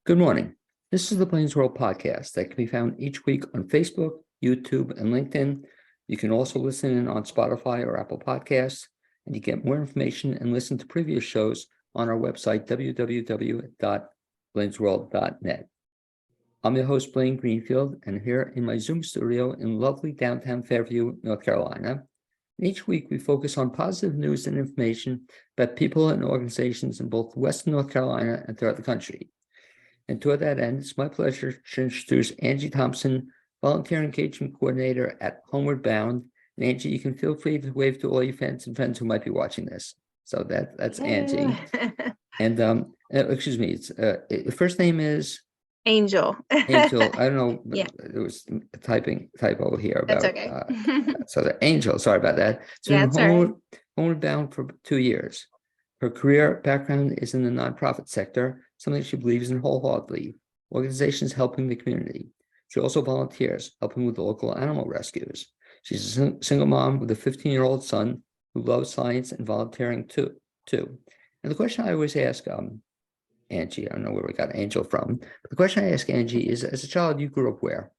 Good morning. This is the Blain's World podcast that can be found each week on Facebook, YouTube, and LinkedIn. You can also listen in on Spotify or Apple Podcasts, and you get more information and listen to previous shows on our website, www.blainesworld.net. I'm your host, Blaine Greenfield, and here in my Zoom studio in lovely downtown Fairview, North Carolina. Each week, we focus on positive news and information about people and organizations in both Western North Carolina and throughout the country. And toward that end, it's my pleasure to introduce Angie Thompson, Volunteer Engagement Coordinator at Homeward. And Angie, you can feel free to wave to all your fans and friends who might be watching this. So that's Angie. And excuse me, it's the first name is Angel. Angel. I don't know. Yeah. There was a typo here about. That's okay. So the Angel. Sorry about that. So Yeah, it's all right. Homeward Bound for 2 years. Her career background is in the nonprofit sector, something she believes in wholeheartedly, organizations helping the community. She also volunteers, helping with the local animal rescues. She's a single mom with a 15-year-old son who loves science and volunteering too. And the question I always ask Angie, I don't know where we got Angel from, but the question I ask Angie is, as a child, you grew up where?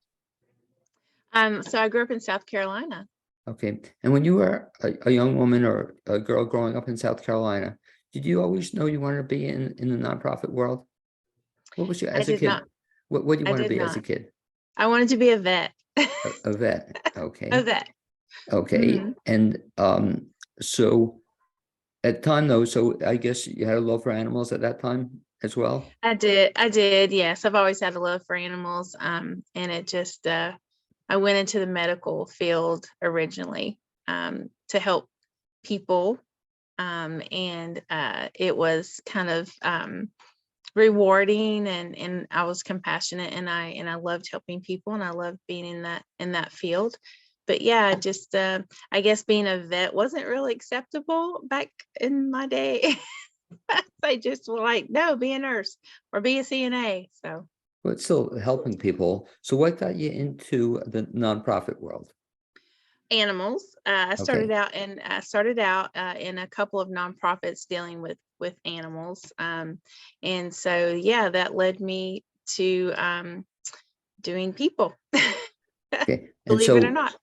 So I grew up in South Carolina. Okay. And when you were a young woman or a girl growing up in South Carolina, did you always know you wanted to be in the nonprofit world? What was you as a kid? Not. What do you want to be as a kid? I wanted to be a vet. A vet. Okay. A vet. Okay. Mm-hmm. And so at the time though, so I guess you had a love for animals at that time as well? I did. Yes. I've always had a love for animals. And it just I went into the medical field originally to help people. And it was kind of rewarding, and I was compassionate, and I loved helping people, and I loved being in that field. But yeah, just I guess being a vet wasn't really acceptable back in my day. They just were like, no, be a nurse or be a CNA. So, But it's still helping people. So what got you into the nonprofit world? Animals. I started out in a couple of nonprofits dealing with animals, and so yeah, that led me to doing people. Okay. Believe it or not.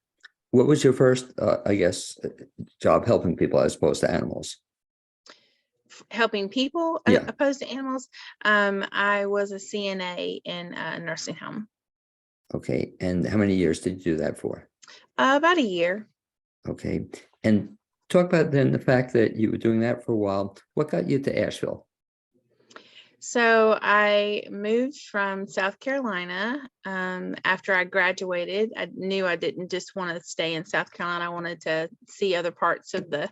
What was your first, I guess, job helping people as opposed to animals? Helping people opposed to animals. I was a CNA in a nursing home. Okay. And how many years did you do that for? About a year. Okay. And talk about then the fact that you were doing that for a while. What got you to Asheville? So I moved from South Carolina after I graduated. I knew I didn't just want to stay in South Carolina. I wanted to see other parts of the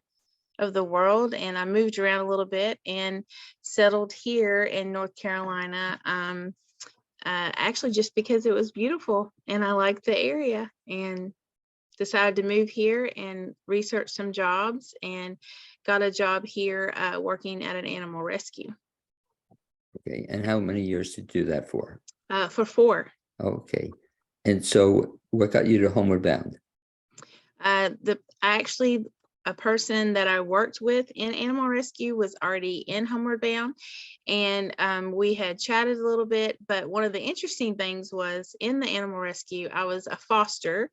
world, and I moved around a little bit and settled here in North Carolina. Actually, just because it was beautiful and I liked the area, and decided to move here and research some jobs, and got a job here working at an animal rescue. Okay. And how many years did you do that for? For 4. Okay. And so what got you to Homeward Bound? A person that I worked with in animal rescue was already in Homeward Bound, and we had chatted a little bit. But one of the interesting things was, in the animal rescue, I was a foster.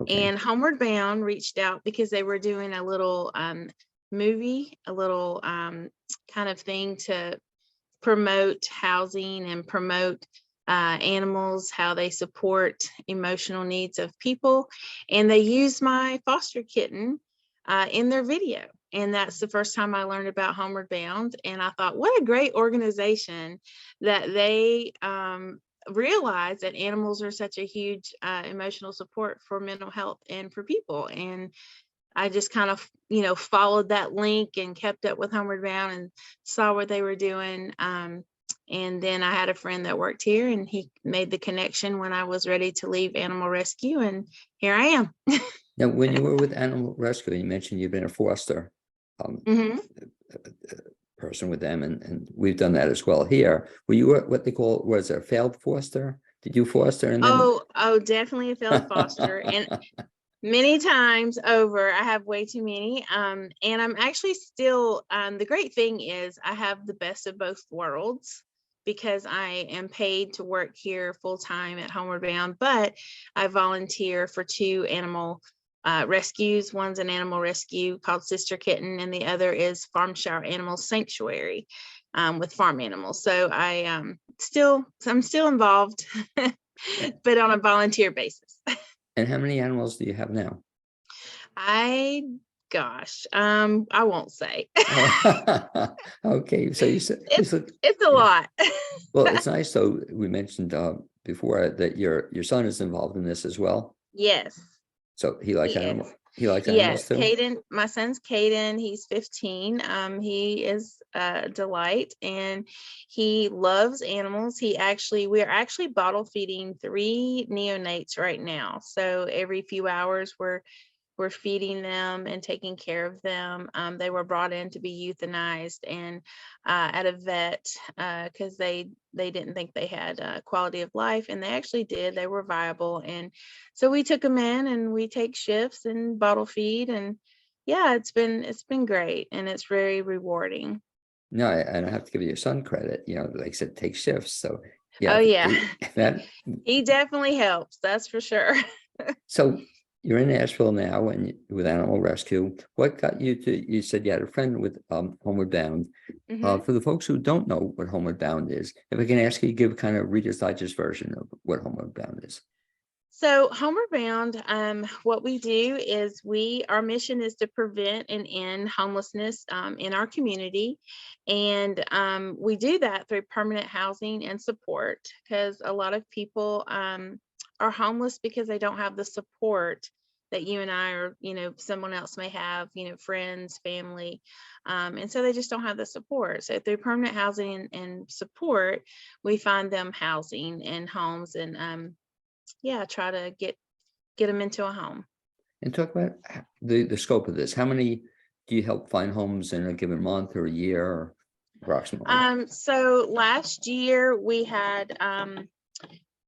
Okay. And Homeward Bound reached out because they were doing a little movie, a little kind of thing to promote housing and promote animals, how they support emotional needs of people. And they used my foster kitten in their video. And that's the first time I learned about Homeward Bound. And I thought, what a great organization that they realize that animals are such a huge emotional support for mental health and for people. And I just kind of, followed that link and kept up with Homeward Bound and saw what they were doing. And then I had a friend that worked here, and he made the connection when I was ready to leave animal rescue, and here I am. Now, when you were with animal rescue, you mentioned you've been a foster person with them, and we've done that as well here. Were you what they call, was it a failed foster? Did you foster? And then... Oh, definitely a failed foster. And many times over. I have way too many. And I'm actually still, the great thing is I have the best of both worlds. because I am paid to work here full time at Homeward Bound, but I volunteer for 2 animal rescues. One's an animal rescue called Sister Kitten, and the other is Farm Shower Animal Sanctuary with farm animals. So I'm still involved, but on a volunteer basis. And how many animals do you have now? Gosh, I won't say. Okay, so you said It's a lot. well, it's nice though. We mentioned before that your son is involved in this as well. Yes. So he likes He animals. is. He likes animals Yes, too. Caden, my son's Caden, he's 15. He is a delight and he loves animals. We are actually bottle feeding 3 neonates right now. So every few hours we're feeding them and taking care of them. They were brought in to be euthanized and at a vet because they didn't think they had quality of life, and they actually did. They were viable, and so we took them in and we take shifts and bottle feed, and yeah, it's been great and it's very rewarding. No, and I have to give your son credit. Like I said, take shifts. So Oh yeah, yeah, that. he definitely helps. That's for sure. So you're in Nashville now, and with animal rescue. What got you to? You said you had a friend with Homeward Bound. Mhm. For the folks who don't know what Homeward Bound is, if I can ask you, give kind of Reader's Digest version of what Homeward Bound is. So Homeward Bound, what we do is our mission is to prevent and end homelessness in our community. And we do that through permanent housing and support, because a lot of people are homeless because they don't have the support that you and I, or, someone else may have, friends, family. And so they just don't have the support. So through permanent housing and support, we find them housing and homes, and yeah, try to get them into a home. And talk about the scope of this. How many do you help find homes in a given month or a year, or approximately? So last year we had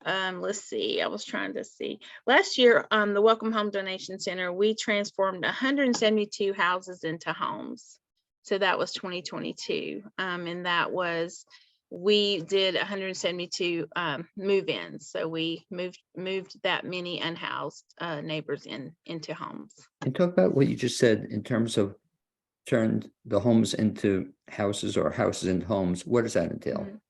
let's see, I was trying to see. Last year, the Welcome Home Donation Center, we transformed 172 houses into homes. So that was 2022. And we did 172 move-ins. So we moved that many unhoused neighbors into homes. And talk about what you just said in terms of turned the homes into houses or houses into homes. What does that entail? Mhm.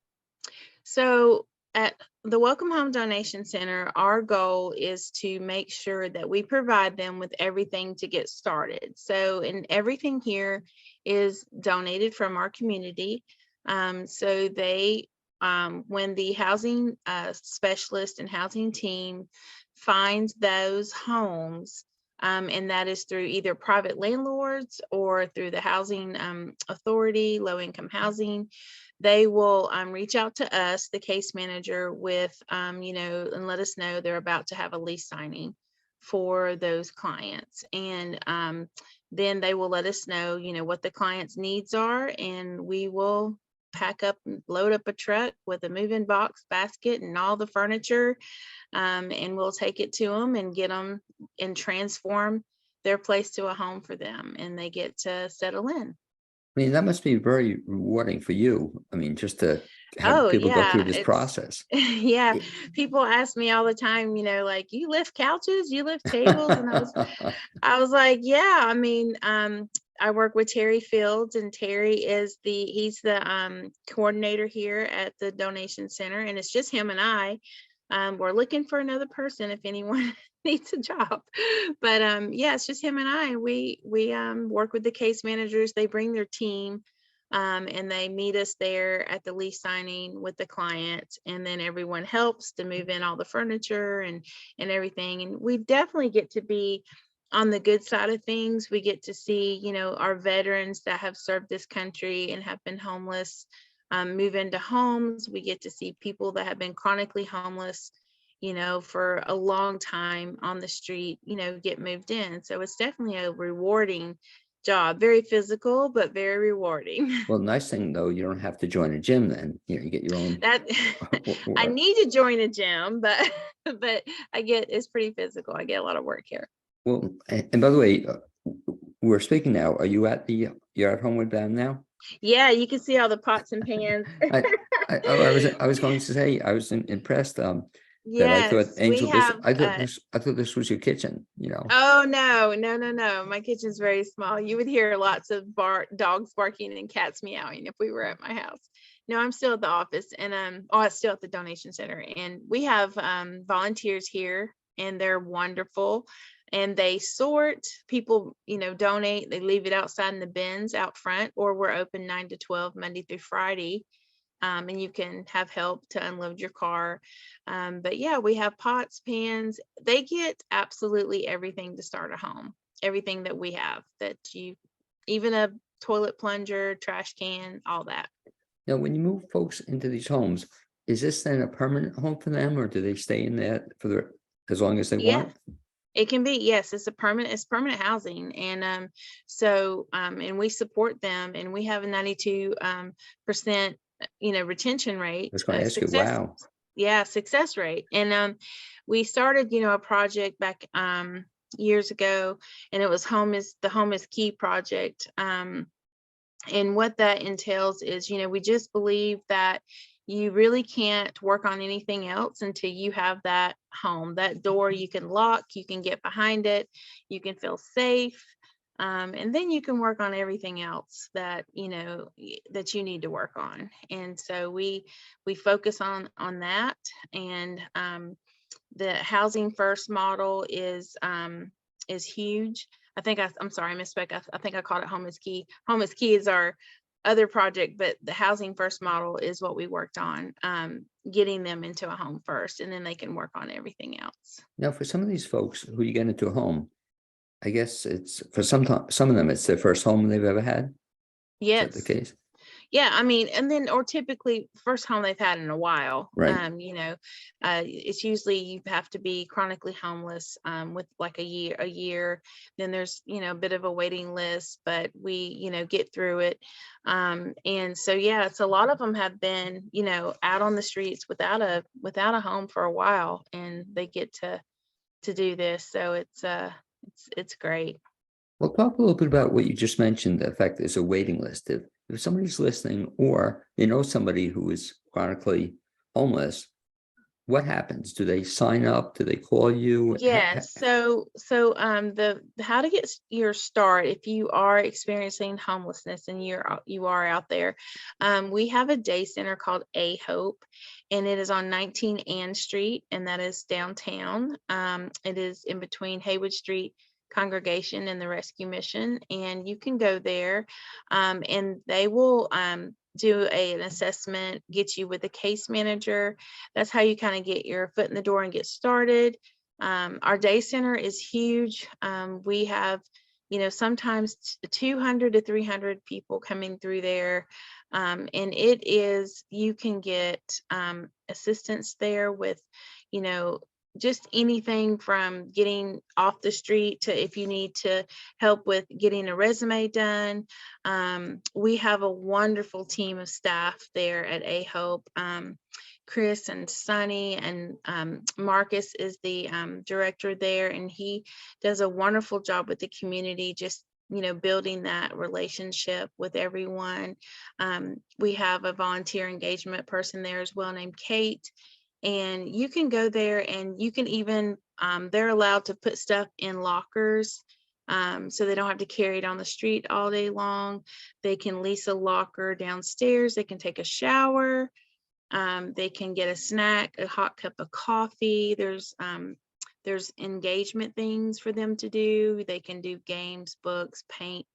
So at the Welcome Home Donation Center, our goal is to make sure that we provide them with everything to get started. So, and everything here is donated from our community. So they, when the housing specialist and housing team finds those homes, and that is through either private landlords or through the housing authority, low income housing, they will reach out to us, the case manager, with, and let us know they're about to have a lease signing for those clients. And then they will let us know, what the client's needs are, and we will pack up and load up a truck with a move-in box, basket, and all the furniture. And we'll take it to them and get them and transform their place to a home for them, and they get to settle in. I mean, that must be very rewarding for you. I mean, just to have Oh people go through yeah, this process. yeah. People ask me all the time, like, you lift couches, you lift tables, and I was like, yeah. I mean, I work with Terry Fields, and Terry is he's the coordinator here at the donation center, and it's just him and I. We're looking for another person if anyone needs a job, but yeah, it's just him and I. We work with the case managers. They bring their team, and they meet us there at the lease signing with the client, and then everyone helps to move in all the furniture and everything. And we definitely get to be on the good side of things. We get to see, our veterans that have served this country and have been homeless move into homes. We get to see people that have been chronically homeless, for a long time on the street, get moved in. So it's definitely a rewarding job, very physical, but very rewarding. Well, nice thing though, you don't have to join a gym then. You get your own. That I need to join a gym, but it's pretty physical. I get a lot of work here. Well, and by the way, we're speaking now. You're at Homeward Bound now? Yeah, you can see all the pots and pans. I I was going to say, I was impressed, that I thought, Yes, we Angel, have, I thought this was your kitchen, you know? oh, no, no, no, no. My kitchen's very small. You would hear lots of dogs barking and cats meowing if we were at my house. No, I'm still at the office, and I'm still at the donation center, and we have volunteers here, and they're wonderful. And they sort, people, donate, they leave it outside in the bins out front, or we're open 9 to 12 Monday through Friday. And you can have help to unload your car. But yeah, we have pots, pans. They get absolutely everything to start a home, everything that we have, even a toilet plunger, trash can, all that. Now, when you move folks into these homes, is this then a permanent home for them, or do they stay in there as long as they Yeah, want? it can be. Yes, it's permanent housing. And and we support them, and we have a 92% retention I rate, was going to ask you, success. wow. Yeah, success rate. And we started, a project back years ago, and it was the Home is Key project. And what that entails is, we just believe that you really can't work on anything else until you have that home, that door you can lock, you can get behind it, you can feel safe. And then you can work on everything else that that you need to work on. And so we focus on that. And the housing first model is huge. I'm sorry, I misspoke. I think I called it Home is Key. Home is Key is our other project, but the housing first model is what we worked on, getting them into a home first, and then they can work on everything else. Now, for some of these folks who you get into a home, I guess it's for some of them, it's their first home they've ever had. Is that the Yes. case? Yeah, I mean, and then, or typically first home they've had in a while. Right. It's usually you have to be chronically homeless with like a year. Then there's, a bit of a waiting list, but we, get through it. And so, yeah, it's a lot of them have been, out on the streets without a home for a while, and they get to do this. So it's great. Well, talk a little bit about what you just mentioned, the fact there's a waiting list. If somebody's listening, or they know somebody who is chronically homeless, what happens? Do they sign up? Do they call you? Yes. So the how to get your start if you are experiencing homelessness and you are out there. We have a day center called A Hope, and it is on 19 Ann Street, and that is downtown. It is in between Haywood Street Congregation and the Rescue Mission, and you can go there, and they will do an assessment, get you with a case manager. That's how you kind of get your foot in the door and get started. Our day center is huge. We have, sometimes 200 to 300 people coming through there. And you can get assistance there with, just anything from getting off the street to if you need to help with getting a resume done. We have a wonderful team of staff there at A Hope. Chris and Sunny and Marcus is the director there, and he does a wonderful job with the community, just building that relationship with everyone. We have a volunteer engagement person there as well named Kate, and you can go there and you can even they're allowed to put stuff in lockers, so they don't have to carry it on the street all day long. They can lease a locker downstairs. They can take a shower. They can get a snack, a hot cup of coffee. There's engagement things for them to do. They can do games, books, paint,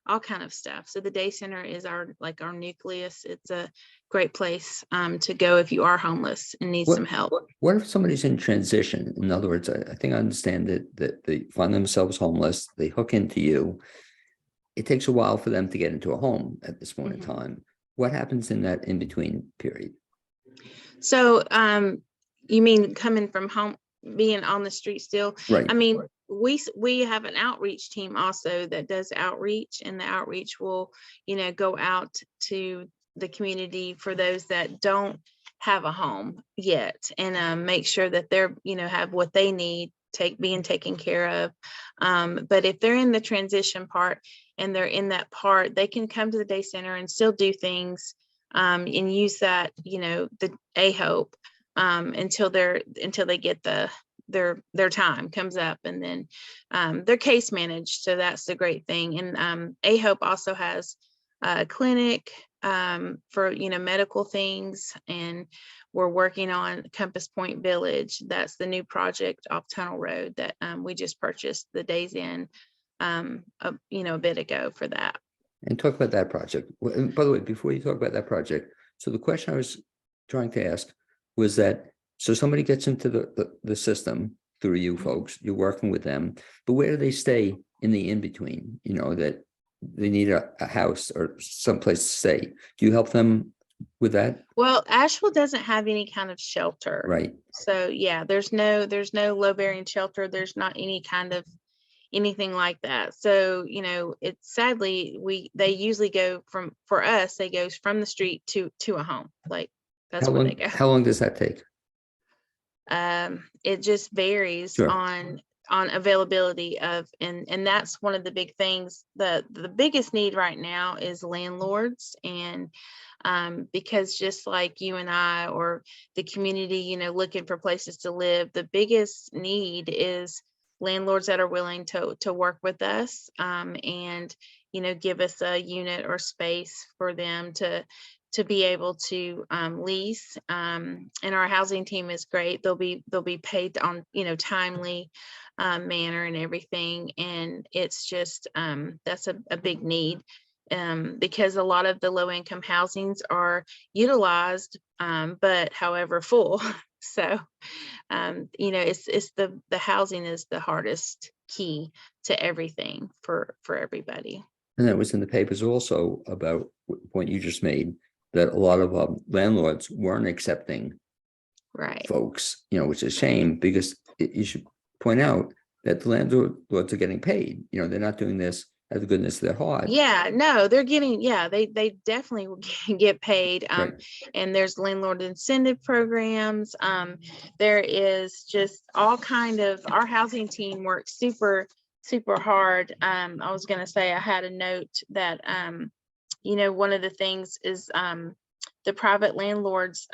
all kind of stuff. So the day center is our nucleus. It's a great place to go if you are homeless and need some help. What if somebody's in transition? In other words, I think I understand that they find themselves homeless, they hook into you. It takes a while for them to get into a home at this point in time. What happens in that in-between period? So you mean coming from home, being on the street still? Right. I mean, we have an outreach team also that does outreach, and the outreach will, go out to the community for those that don't have a home yet, and make sure that they're, have what they need being taken care of. But if they're in the transition part and they're in that part, they can come to the day center and still do things and use that, the AHOPE, until they get their time comes up, and then they're case managed. So that's the great thing. And AHOPE also has a clinic for medical things, and we're working on Compass Point Village. That's the new project off Tunnel Road that we just purchased the Days Inn a bit ago for that. And talk about that project. And by the way, before you talk about that project, so the question I was trying to ask was that, so somebody gets into the system through you folks, you're working with them, but where do they stay in the in-between, that they need a house or someplace to stay? Do you help them with that? Well, Asheville doesn't have any kind of shelter. Right. So yeah, there's no low bearing shelter. There's not any kind of anything like that. So, it's sadly, they usually go for us, they go from the street to a home. Like that's where they go. How long does that take? It just varies. Sure. on availability of, and that's one of the big things. The biggest need right now is landlords, and because just like you and I, or the community, looking for places to live, the biggest need is landlords that are willing to work with us, and give us a unit or space for them to be able to lease. And our housing team is great. They'll be paid on timely manner and everything. And it's just that's a big need, because a lot of the low income housings are utilized, but however full. So it's the housing is the hardest key to everything for everybody. And that was in the papers also about the point you just made, that a lot of landlords weren't accepting folks, which is a shame, because you should point out that the landlords are getting paid. They're not doing this out of the goodness of their heart. Yeah, no, they're getting, they definitely will get paid. And there's landlord incentive programs. There is just all kind of, our housing team works super hard. I was going to say, I had a note that, one of the things is the private landlords,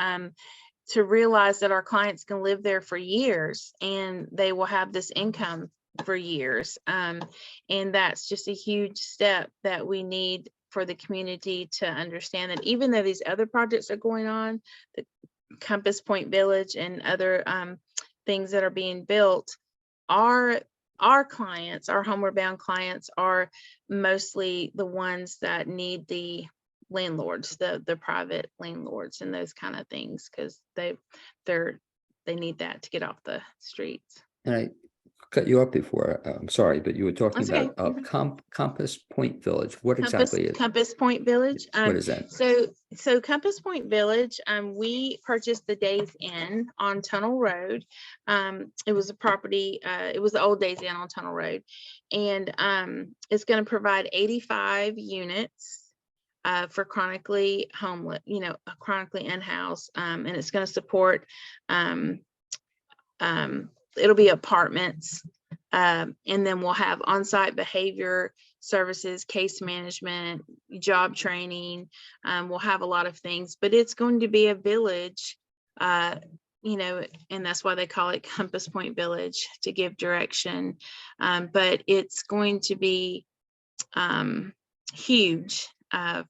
to realize that our clients can live there for years and they will have this income for years. And that's just a huge step that we need for the community to understand, that even though these other projects are going on, the Compass Point Village and other things that are being built, our clients, our Homeward Bound clients, are mostly the ones that need the landlords, the private landlords and those kind of things, because they need that to get off the streets. And I cut you up before. I'm sorry, but you were talking about Compass Point Village. What exactly is Compass Point Village? What is that? So Compass Point Village, we purchased the Days Inn on Tunnel Road. It was a property. It was the old Days Inn on Tunnel Road, and it's going to provide 85 units for chronically homeless, chronically in-house, and it's going to support. It'll be apartments, and then we'll have on-site behavior services, case management, job training. We'll have a lot of things, but it's going to be a village, and that's why they call it Compass Point Village, to give direction. But it's going to be huge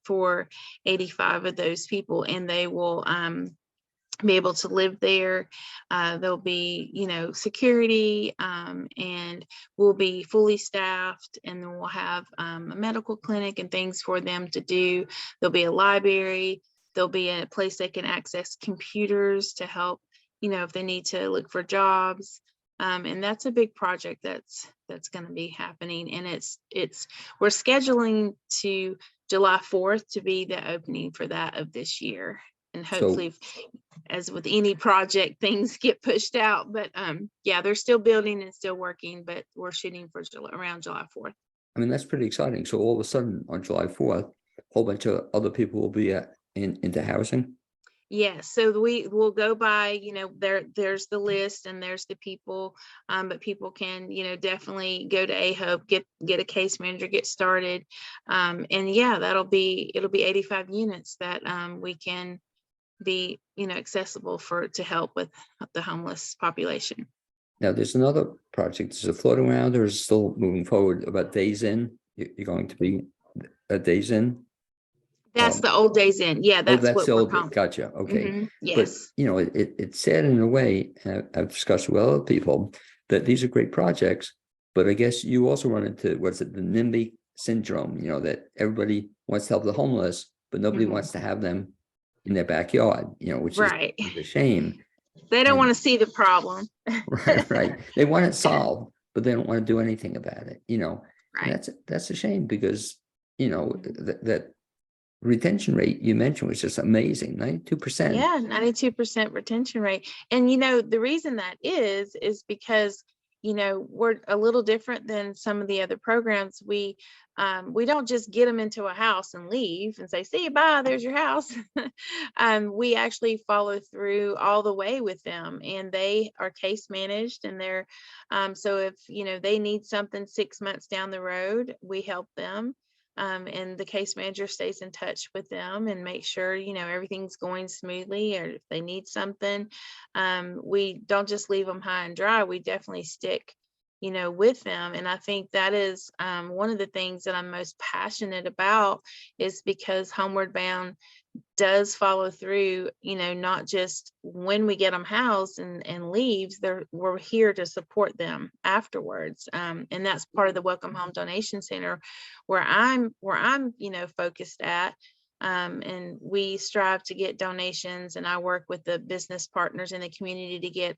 for 85 of those people, and they will be able to live there. There'll be, security, and we'll be fully staffed, and then we'll have a medical clinic and things for them to do. There'll be a library. There'll be a place they can access computers to help, if they need to look for jobs. And that's a big project that's going to be happening. And we're scheduling to July 4th to be the opening for that of this year. And hopefully, as with any project, things get pushed out. But they're still building and still working, but we're shooting for around July 4th. I mean, that's pretty exciting. So all of a sudden on July 4th, a whole bunch of other people will be into housing. Yes, so we will go by, there's the list and there's the people, but people can, definitely go to AHOPE, get a case manager, get started. And yeah, it'll be 85 units that we can be, accessible to help with the homeless population. Now, there's another project. Is it floating around or is it still moving forward about Days In? You're going to be at Days In? That's the old Days In. Yeah, Oh, that's that's what the we're old, calling. gotcha, okay. But, Yes. it's sad in a way, I've discussed with other people, that these are great projects, but I guess you also run into, what's it, the NIMBY syndrome, that everybody wants to help the homeless, but nobody Mhm. wants to have them in their backyard, which is Right. a shame. They don't want And to see the problem. right. They want it solved, but they don't want to do anything about it, and Right. that's a shame because, that retention rate you mentioned was just amazing, 92%. Yeah, 92% retention rate. And the reason that is because, we're a little different than some of the other programs. We don't just get them into a house and leave and say, see you, bye, there's your house. We actually follow through all the way with them, and they are case managed, and they're so if they need something 6 months down the road, we help them. And the case manager stays in touch with them and make sure everything's going smoothly, or if they need something, we don't just leave them high and dry. We definitely stick with them. And I think that is one of the things that I'm most passionate about, is because Homeward Bound does follow through, not just when we get them housed and leaves, we're here to support them afterwards. And that's part of the Welcome Home Donation Center where I'm focused at. And we strive to get donations, and I work with the business partners in the community to get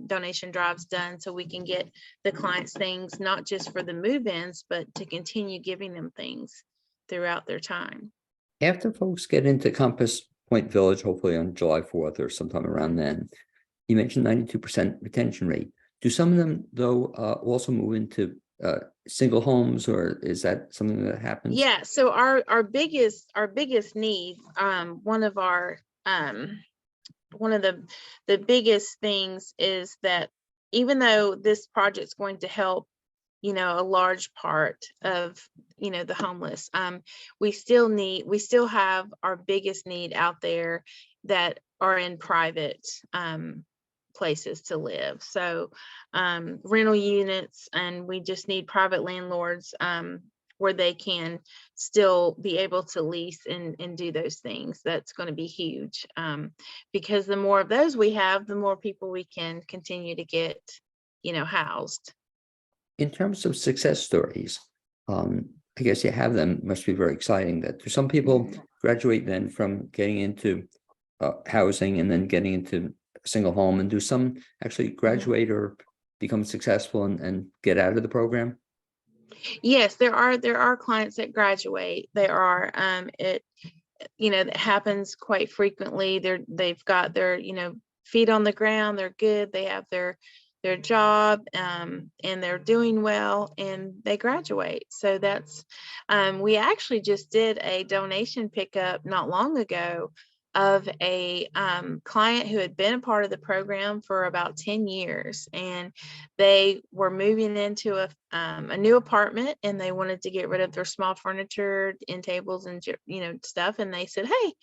donation drives done, so we can get the clients things, not just for the move-ins, but to continue giving them things throughout their time. After folks get into Compass Point Village, hopefully on July 4th or sometime around then, you mentioned 92% retention rate. Do some of them, though, also move into single homes, or is that something that happens? Yeah, so our biggest need, one of the biggest things is that even though this project's going to help a large part of the homeless, we still have our biggest need out there that are in private places to live. So rental units, and we just need private landlords where they can still be able to lease and do those things. That's going to be huge, because the more of those we have, the more people we can continue to get housed. In terms of success stories, I guess you have them, must be very exciting. That do some people graduate then from getting into housing and then getting into a single home, and do some actually graduate or become successful and get out of the program? Yes, there are clients that graduate. There are that happens quite frequently. They've got their feet on the ground. They're good. They have their job, and they're doing well, and they graduate. So that's we actually just did a donation pickup not long ago of a client who had been a part of the program for about 10 years, and they were moving into a new apartment, and they wanted to get rid of their small furniture and tables and stuff, and they said, hey,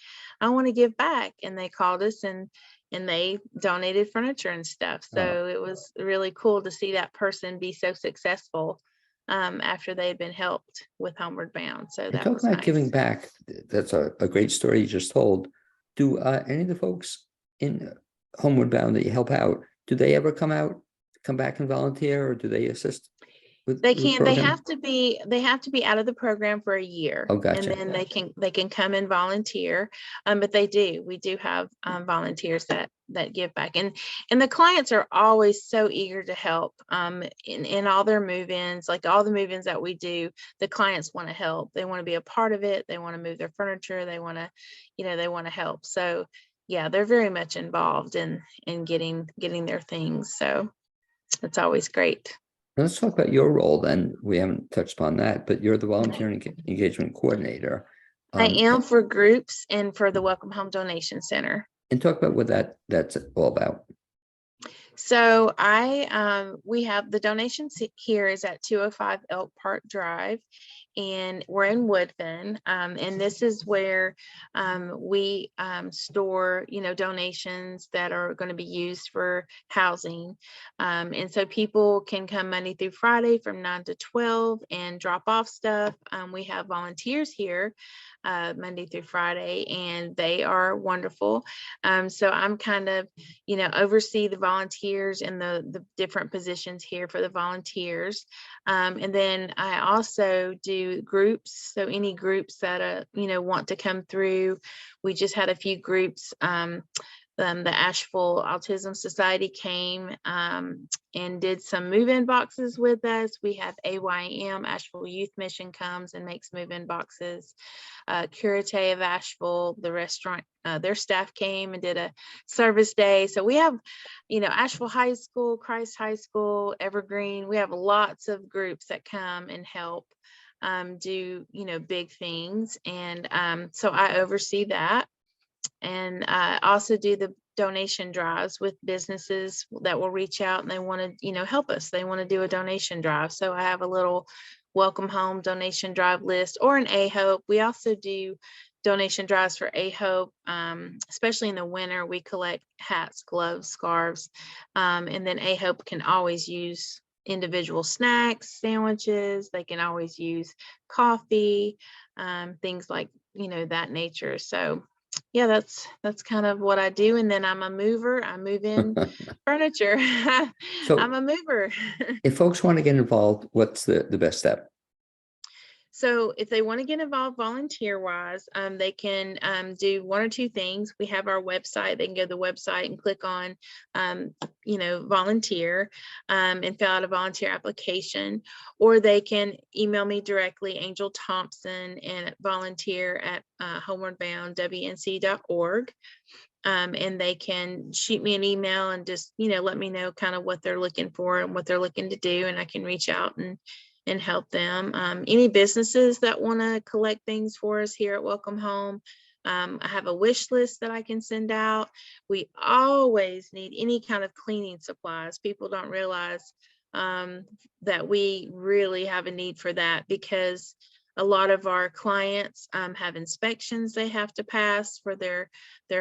I want to give back, and they called us, and they donated furniture and stuff. So it was really cool to see that person be so successful after they had been helped with Homeward Bound. So that Talk was about nice. giving back. That's a great story you just told. Do any of the folks in Homeward Bound that you help out, do they ever come back and volunteer, or do they assist with They the can't. They program? have to be out of the program for a year, Oh, and gotcha. then they can come and volunteer. But we do have volunteers that give back, and the clients are always so eager to help. In all their move-ins, like all the move-ins that we do, the clients want to help. They want to be a part of it. They want to move their furniture. They want to, they want to help. So yeah, they're very much involved in getting their things. So it's always great. Let's talk about your role then. We haven't touched upon that, but you're the volunteer engagement coordinator. I am for groups and for the Welcome Home Donation Center. And talk about what that's all about. So we have the donations here is at 205 Elk Park Drive, and we're in Woodfin. And this is where we store, donations that are going to be used for housing. And so people can come Monday through Friday from 9 to 12 and drop off stuff. We have volunteers here Monday through Friday, and they are wonderful. So I'm kind of, oversee the volunteers and the different positions here for the volunteers. And then I also do groups. So any groups that, want to come through, we just had a few groups. The Asheville Autism Society came and did some move-in boxes with us. We have AYM, Asheville Youth Mission, comes and makes move-in boxes. Curate of Asheville, the restaurant, their staff came and did a service day. So we have, Asheville High School, Christ High School, Evergreen. We have lots of groups that come and help do, big things. And so I oversee that. And I also do the donation drives with businesses that will reach out and they want to, help us. They want to do a donation drive. So I have a little Welcome Home donation drive list, or an AHOPE. We also do donation drives for AHOPE, especially in the winter. We collect hats, gloves, scarves, and then AHOPE can always use individual snacks, sandwiches. They can always use coffee, things like, that nature. So yeah, that's kind of what I do. And then I'm a mover. I move in furniture. So I'm a mover. if folks want to get involved, what's the best step? So if they want to get involved volunteer wise, they can do one or two things. We have our website. They can go to the website and click on, volunteer, and fill out a volunteer application, or they can email me directly, Angel Thompson, and volunteer at homewardboundwnc.org. And they can shoot me an email and just, let me know kind of what they're looking for and what they're looking to do. And I can reach out and help them. Any businesses that want to collect things for us here at Welcome Home, I have a wish list that I can send out. We always need any kind of cleaning supplies. People don't realize that we really have a need for that, because a lot of our clients have inspections they have to pass for their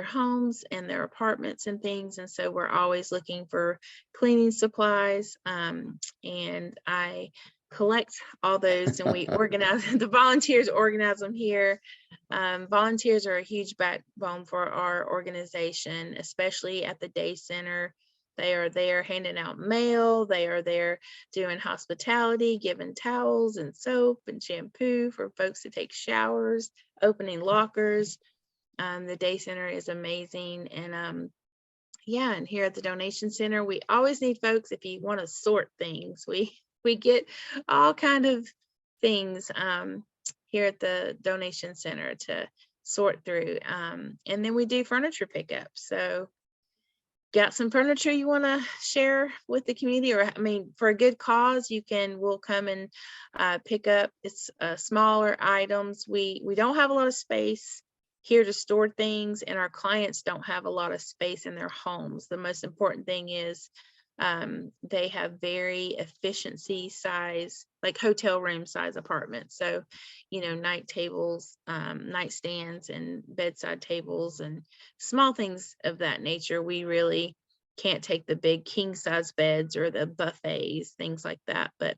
homes and their apartments and things. And so we're always looking for cleaning supplies. And I collect all those, and we organize the volunteers organize them here. Volunteers are a huge backbone for our organization, especially at the day center. They are there handing out mail. They are there doing hospitality, giving towels and soap and shampoo for folks to take showers, opening lockers. The day center is amazing. And yeah, and here at the donation center, we always need folks if you want to sort things. We get all kind of things here at the donation center to sort through. And then we do furniture pickup. So got some furniture you want to share with the community, or for a good cause, we'll come and pick up. It's smaller items. We don't have a lot of space here to store things, and our clients don't have a lot of space in their homes. The most important thing is they have very efficiency size, like hotel room size apartments. So, night tables, nightstands, and bedside tables, and small things of that nature. We really can't take the big king size beds or the buffets, things like that, but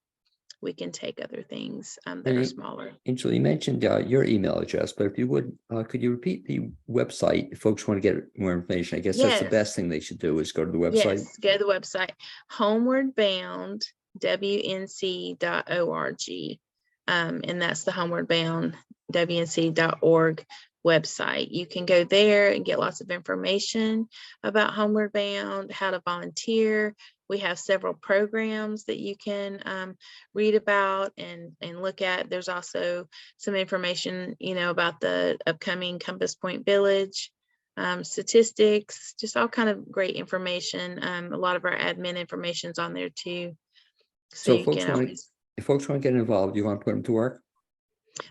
we can take other things that are smaller. Angela, you mentioned your email address, but if you would, could you repeat the website if folks want to get more information? I guess that's the best thing they should do, is go to the website. Yes, go to the website, homewardboundwnc.org. And that's the homewardboundwnc.org website. You can go there and get lots of information about Homeward Bound, how to volunteer. We have several programs that you can read about and look at. There's also some information, about the upcoming Compass Point Village, statistics, just all kind of great information. A lot of our admin information's on there too. So if folks want to get involved, you want to put them to work?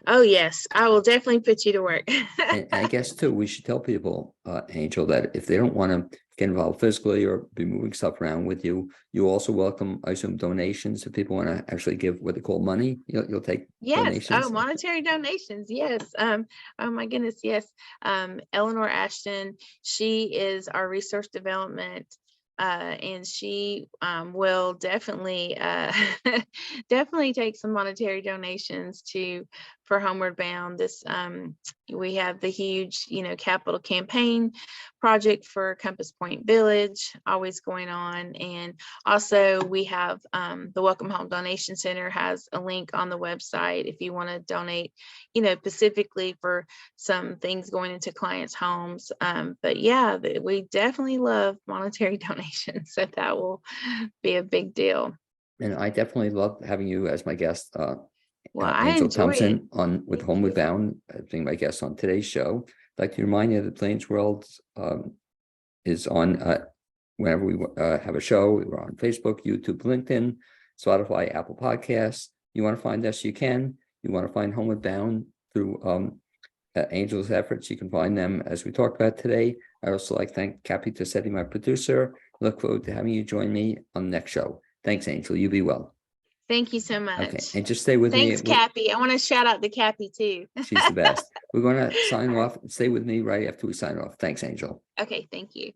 Oh, yes, I will definitely put you to work. And I guess too, we should tell people, Angel, that if they don't want to get involved physically or be moving stuff around with you, you also welcome, I assume, donations. If people want to actually give what they call money, you'll take Yes. Oh, donations. monetary donations. Yes. Oh my goodness. Yes. Eleanor Ashton, she is our resource development, and she will definitely definitely take some monetary donations to for Homeward Bound. This we have the huge, capital campaign project for Compass Point Village always going on, and also we have the Welcome Home Donation Center has a link on the website if you want to donate, specifically for some things going into clients' homes. But yeah, we definitely love monetary donations, so that will be a big deal. And I definitely love having you as my guest, Well, I Angel enjoy it. Thompson on with Thank Homeward you. Bound, being my guest on today's show. I'd like to remind you that Blaine's World is on whenever we have a show. We're on Facebook, YouTube, LinkedIn, Spotify, Apple Podcasts. You want to find us, you can. You want to find Homeward Bound through Angel's efforts, you can find them as we talked about today. I also like to thank Cappy Tassetti, my producer. Look forward to having you join me on the next show. Thanks, Angel. You be well. Thank you so Okay, much. and just stay with me. Thanks, Cappy. I want to shout out to Cappy too. She's the best. We're going to sign All right. off. Stay with me right after we sign off. Thanks, Angel. Okay, thank you.